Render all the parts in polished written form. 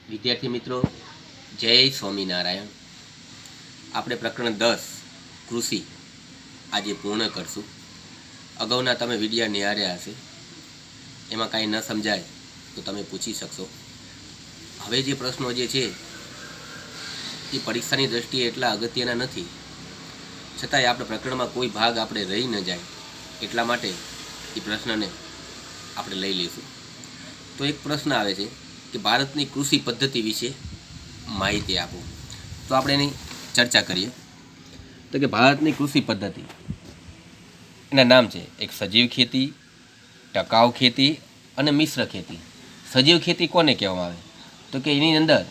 વિદ્યાર્થી મિત્રો, જય સ્વામિનારાયણ. આપણે પ્રકરણ 10 કૃષિ આજે પૂર્ણ કરશું. અગાઉના તમે વિડીયા નિહાળ્યા હશે, એમાં કાંઈ ન સમજાય તો તમે પૂછી શકશો. હવે જે પ્રશ્નો જે છે એ પરીક્ષાની દ્રષ્ટિએ એટલા અગત્યના નથી, છતાંય આપણે પ્રકરણમાં કોઈ ભાગ આપણે રહી ન જાય એટલા માટે એ પ્રશ્નને આપણે લઈ લઈશું. તો એક પ્રશ્ન આવે છે કે ભારતની કૃષિ પદ્ધતિ વિશે માહિતી આપો. તો આપણે એની ચર્ચા કરીએ. તો કે ભારતની કૃષિ પદ્ધતિ, એના નામ છે એક સજીવ ખેતી, ટકાઉ ખેતી અને મિશ્ર ખેતી. સજીવ ખેતી કોને કહેવામાં આવે? તો કે એની અંદર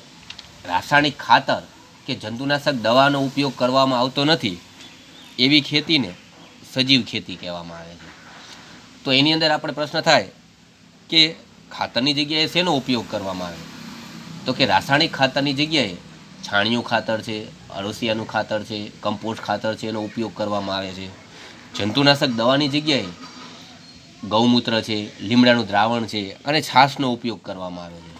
રાસાયણિક ખાતર કે જંતુનાશક દવાનો ઉપયોગ કરવામાં આવતો નથી, એવી ખેતીને સજીવ ખેતી કહેવામાં આવે છે. તો એની અંદર આપણે પ્રશ્ન થાય કે ખાતરની જગ્યાએ શેનો ઉપયોગ કરવામાં આવે? તો કે રાસાયણિક ખાતરની જગ્યાએ છાણિયું ખાતર છે, અળસિયાનું ખાતર છે, કમ્પોસ્ટ ખાતર છે, એનો ઉપયોગ કરવામાં આવે છે. જંતુનાશક દવાની જગ્યાએ ગૌમૂત્ર છે, લીમડાનું દ્રાવણ છે અને છાશનો ઉપયોગ કરવામાં આવે છે.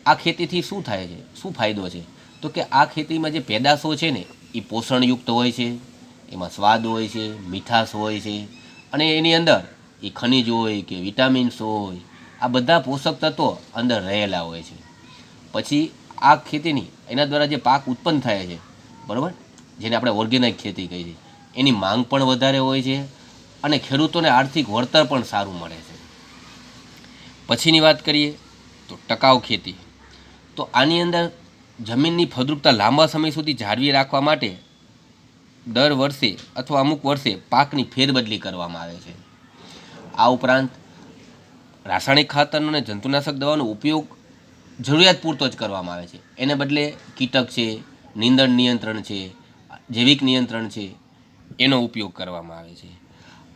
આ ખેતીથી શું થાય છે, શું ફાયદો છે? તો કે આ ખેતીમાં જે પેદાશો છે ને એ પોષણયુક્ત હોય છે, એમાં સ્વાદ હોય છે, મીઠાશ હોય છે અને એની અંદર એ ખનિજ હોય કે વિટામિન્સ હોય, આ બધા પોષક તત્વો અંદર રહેલા હોય છે. પછી આ ખેતીની એના દ્વારા જે પાક ઉત્પન્ન થાય છે, બરાબર, જેને આપણે ઓર્ગેનિક ખેતી કહીએ છીએ, એની માંગ પણ વધારે હોય છે અને ખેડૂતોને આર્થિક વળતર પણ સારું મળે છે. પછીની વાત કરીએ તો ટકાઉ ખેતી. તો આની અંદર જમીનની ફળદ્રુપતા લાંબા સમય સુધી જાળવી રાખવા માટે દર વર્ષે અથવા અમુક વર્ષે પાકની ફેરબદલી કરવામાં આવે છે. આ ઉપરાંત રાસાયણિક ખાતરનો અને જંતુનાશક દવાનો ઉપયોગ જરૂરિયાત પૂરતો જ કરવામાં આવે છે. એને બદલે કીટક છે, નીંદણ નિયંત્રણ છે, જૈવિક નિયંત્રણ છે, એનો ઉપયોગ કરવામાં આવે છે.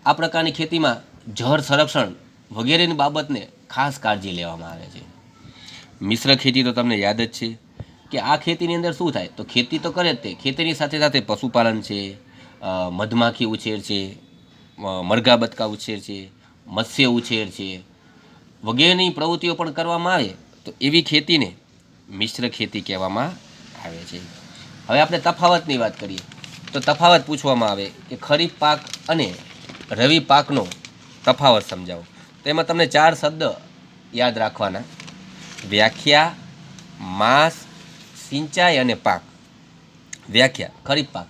આ પ્રકારની ખેતીમાં જળ સંરક્ષણ વગેરેની બાબતને ખાસ કાળજી લેવામાં આવે છે. મિશ્ર ખેતી તો તમને યાદ જ છે કે આ ખેતીની અંદર શું થાય? તો ખેતી તો કરે જ તે, ખેતીની સાથે સાથે પશુપાલન છે, મધમાખી ઉછેર છે, મરઘા બતકા ઉછેર છે, મત્સ્ય ઉછેર છે વગેરેની પ્રવૃત્તિઓ પણ કરવામાં આવે તો એવી ખેતીને મિશ્ર ખેતી કહેવામાં આવે છે. હવે આપણે તફાવતની વાત કરીએ તો તફાવત પૂછવામાં આવે કે ખરીફ પાક અને રવિ પાકનો તફાવત સમજાવો. તો એમાં તમને 4 શબ્દ યાદ રાખવાના: વ્યાખ્યા, માસ, સિંચાઈ અને પાક. વ્યાખ્યા: ખરીફ પાક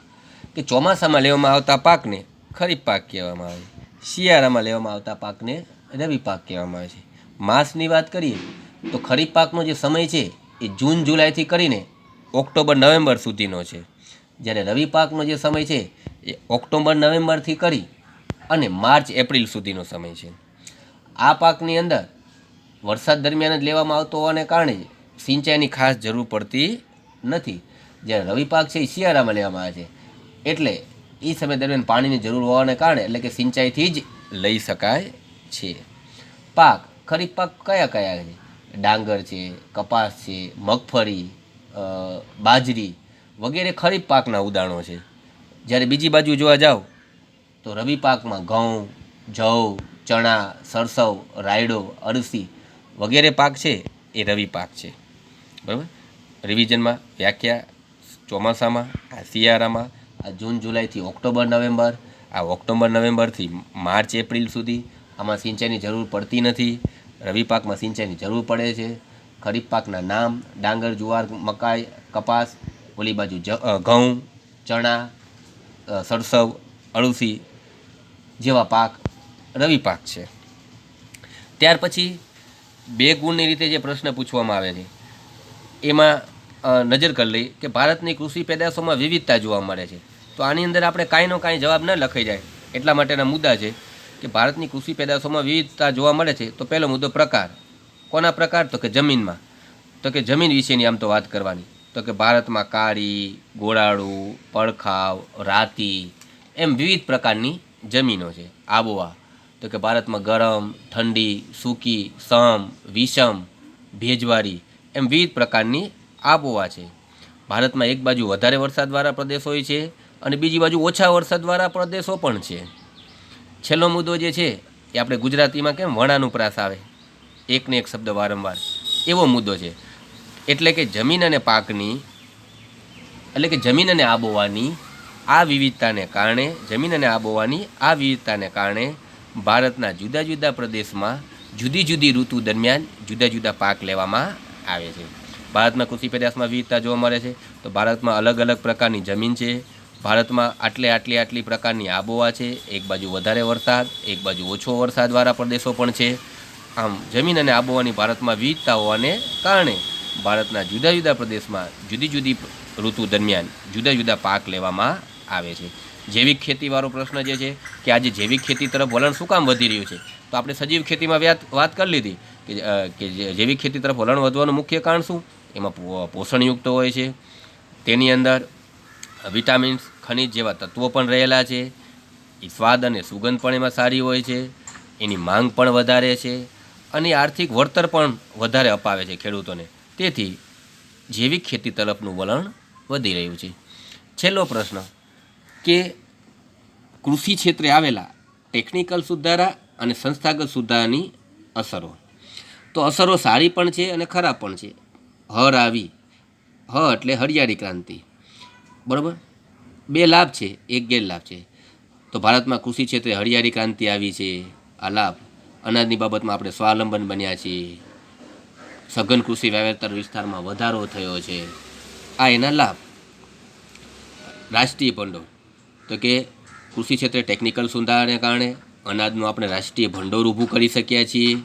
કે ચોમાસામાં લેવામાં આવતા પાકને ખરીફ પાક કહેવામાં આવે છે. શિયાળામાં લેવામાં આવતા પાકને રવિ પાક કહેવામાં આવે છે. માસની વાત કરીએ તો ખરીફ પાકનો જે સમય છે એ જૂન જુલાઈથી કરીને ઓક્ટોબર નવેમ્બર સુધીનો છે, જ્યારે રવિ પાકનો જે સમય છે એ ઓક્ટોબર નવેમ્બરથી કરી અને માર્ચ એપ્રિલ સુધીનો સમય છે. આ પાકની અંદર વરસાદ દરમિયાન જ લેવામાં આવતો હોવાને કારણે સિંચાઈની ખાસ જરૂર પડતી નથી, જ્યારે રવિ પાક છે એ શિયાળામાં લેવામાં આવે છે, એટલે એ સમય દરમિયાન પાણીની જરૂર હોવાને કારણે એટલે કે સિંચાઈથી જ લઈ શકાય છે. પાક ખરીફ પાક કયા કયા છે? ડાંગર છે, કપાસ છે, મગફળી, બાજરી વગેરે ખરીફ પાકના ઉદાહરણો છે. જ્યારે બીજી બાજુ જોવા જાઓ તો રવિ પાકમાં ઘઉં, જવ, ચણા, સરસવ, રાયડો, અળસી વગેરે પાક છે એ રવિ પાક છે. બરાબર. રિવિઝનમાં: વ્યાખ્યા ચોમાસામાં, આ શિયાળામાં, આ જૂન જુલાઈથી ઓક્ટોબર નવેમ્બર, આ ઓક્ટોબર નવેમ્બરથી માર્ચ એપ્રિલ સુધી. આમાં સિંચાઈની જરૂર પડતી નથી. રવિ પાકમાં સિંચાઈની જરૂર પડે છે. ખરીફ પાકના નામ: ડાંગર, જુવાર, મકાઈ, કપાસ. ઓલી બાજુ ઘઉં, ચણા, સરસવ, અળસી જેવા પાક રવિ પાક છે. ત્યાર પછી 2 ગુણની રીતે જે પ્રશ્ન પૂછવામાં આવે છે એમાં નજર કરી લઈએ કે ભારતની કૃષિ પેદાશોમાં વિવિધતા જોવા મળે છે. તો આની અંદર આપણે કાંઈનો કાંઈ જવાબ ન લખાઈ જાય એટલા માટેના મુદ્દા છે કે ભારતની કૃષિ પેદાશોમાં વિવિધતા જોવા મળે છે. તો પહેલો મુદ્દો પ્રકાર. કોના પ્રકાર? તો કે જમીનમાં. તો કે જમીન વિશેની આમ તો વાત કરવાની. તો કે ભારતમાં કાળી, ગોળાળું, પડખાવ, રાતી એમ વિવિધ પ્રકારની જમીનો છે. આબોહવા: તો કે ભારતમાં ગરમ, ઠંડી, સૂકી, સમ, વિષમ, ભેજવાળી એમ વિવિધ પ્રકારની આબોહવા છે. ભારતમાં એક બાજુ વધારે વરસાદવાળા પ્રદેશો હોય છે અને બીજી બાજુ ઓછા વરસાદવાળા પ્રદેશો પણ છે. છેલ્લો મુદ્દો જે છે એ આપણે ગુજરાતીમાં કેમ વણાનુપ્રાસ આવે, એકને એક શબ્દ વારંવાર, એવો મુદ્દો છે. એટલે કે જમીન અને પાકની એટલે કે જમીન અને આબોહવાની આ વિવિધતાને કારણે ભારતના જુદા જુદા પ્રદેશમાં જુદી જુદી ઋતુ દરમિયાન જુદા જુદા પાક લેવામાં આવે છે. ભારતમાં કૃષિ પેદાશમાં વિવિધતા જોવા મળે છે. તો ભારતમાં અલગ અલગ પ્રકારની જમીન છે. ભારતમાં આટલી પ્રકારની આબોહવા છે. એક બાજુ વધારે વરસાદ, એક બાજુ ઓછો વરસાદવાળા પ્રદેશો પણ છે. આમ જમીન અને આબોહવાની ભારતમાં વિવિધતા હોવાને કારણે ભારતના જુદા જુદા પ્રદેશમાં જુદી જુદી ઋતુ દરમિયાન જુદા જુદા પાક લેવામાં આવે છે. જૈવિક ખેતીવાળો પ્રશ્ન જે છે કે આજે જૈવિક ખેતી તરફ વલણ શું કામ વધી રહ્યું છે, તો આપણે સજીવ ખેતીમાં વાત કરી લીધી કે જૈવિક ખેતી તરફ વલણ વધવાનું મુખ્ય કારણ શું? એમાં પોષણયુક્ત હોય છે, તેની અંદર વિટામિન્સ, ખનિજ જેવા તત્વો પણ રહેલા છે, એ સ્વાદ અને સુગંધ પણ એમાં સારી હોય છે, એની માંગ પણ વધારે છે અને આર્થિક વળતર પણ વધારે અપાવે છે ખેડૂતોને. તેથી જૈવિક ખેતી તરફનું વલણ વધી રહ્યું છે. છેલ્લો પ્રશ્ન કે કૃષિ ક્ષેત્રે આવેલા ટેકનિકલ સુધારા અને સંસ્થાગત સુધારાની અસરો. તો અસરો સારી પણ છે અને ખરાબ પણ છે. એટલે હરિયાળી ક્રાંતિ, બરાબર. 2 લાભ છે, 1 ગેરલાભ છે. તો ભારતમાં કૃષિ ક્ષેત્રે હરિયાળી ક્રાંતિ આવી છે. આ લાભ. અનાજની બાબતમાં આપણે સ્વાવલંબન બન્યા છીએ. સઘન કૃષિ વાવેતર વિસ્તારમાં વધારો થયો છે. આ એના લાભ. રાષ્ટ્રીય ભંડોળ, તો કે કૃષિ ક્ષેત્રે ટેકનિકલ સુધારાને કારણે અનાજનું આપણે રાષ્ટ્રીય ભંડોળ ઊભું કરી શક્યા છીએ.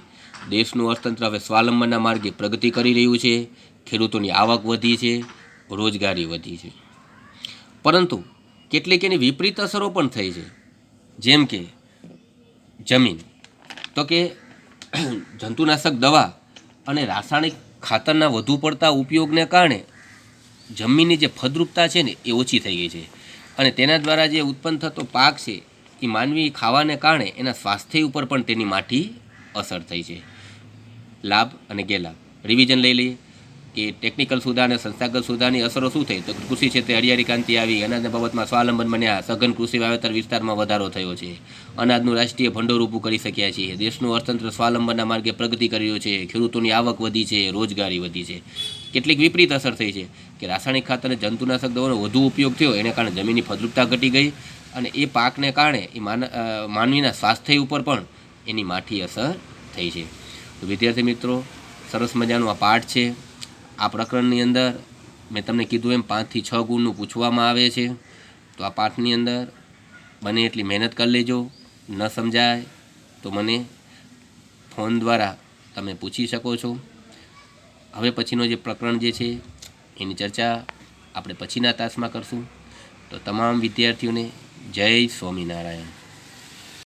દેશનું અર્થતંત્ર હવે સ્વાવલંબનના માર્ગે પ્રગતિ કરી રહ્યું છે. ખેડૂતોની આવક વધી છે, રોજગારી વધી છે. પરંતુ કેટલીક એની વિપરીત અસરો પણ થઈ છે. જેમ કે જમીન, તો કે જંતુનાશક દવા અને રાસાયણિક ખાતરના વધુ પડતા ઉપયોગને કારણે જમીનની જે ફળદ્રુપતા છે ને એ ઓછી થઈ ગઈ છે અને તેના દ્વારા જે ઉત્પન્ન થતો પાક છે એ માનવી ખાવાને કારણે એના સ્વાસ્થ્ય ઉપર પણ તેની માઠી અસર થઈ છે. લાભ અને ગેરલાભ રિવિઝન લઈ લઈએ કે ટેકનિકલ સુધાર અને સંસ્થાગત સુધારની અસરો શું થઈ? તો કૃષિ ક્ષેત્રે હરિયાળી ક્રાંતિ આવી, અનાજના બાબતમાં સ્વાવલંબન બન્યા, સઘન કૃષિ વાવેતર વિસ્તારમાં વધારો થયો છે, અનાજનું રાષ્ટ્રીય ભંડોળ ઊભું કરી શક્યા છીએ, દેશનું અર્થતંત્ર સ્વાવલંબનના માર્ગે પ્રગતિ કરી રહ્યું છે, ખેડૂતોની આવક વધી છે, રોજગારી વધી છે. કેટલીક વિપરીત અસર થઈ છે કે રાસાયણિક ખાતર અને જંતુનાશક દવાનો વધુ ઉપયોગ થયો, એને કારણે જમીનની ફળદ્રુપતા ઘટી ગઈ અને એ પાકને કારણે એ માનવીના સ્વાસ્થ્ય ઉપર પણ એની માઠી અસર થઈ છે. તો વિદ્યાર્થી મિત્રો, સરસ મજાનું આ પાઠ છે. આ પ્રકરણની અંદર મેં તમને કીધું એમ 5 થી 6 ગુણનું પૂછવામાં આવે છે. તો આ પાઠની અંદર બને એટલી મહેનત કરી લેજો. ન સમજાય તો મને ફોન દ્વારા તમે પૂછી શકો છો. હવે પછીનો જે પ્રકરણ જે છે એની ચર્ચા આપણે પછીના તાસમાં કરશું. તો તમામ વિદ્યાર્થીઓને જય સ્વામિનારાયણ.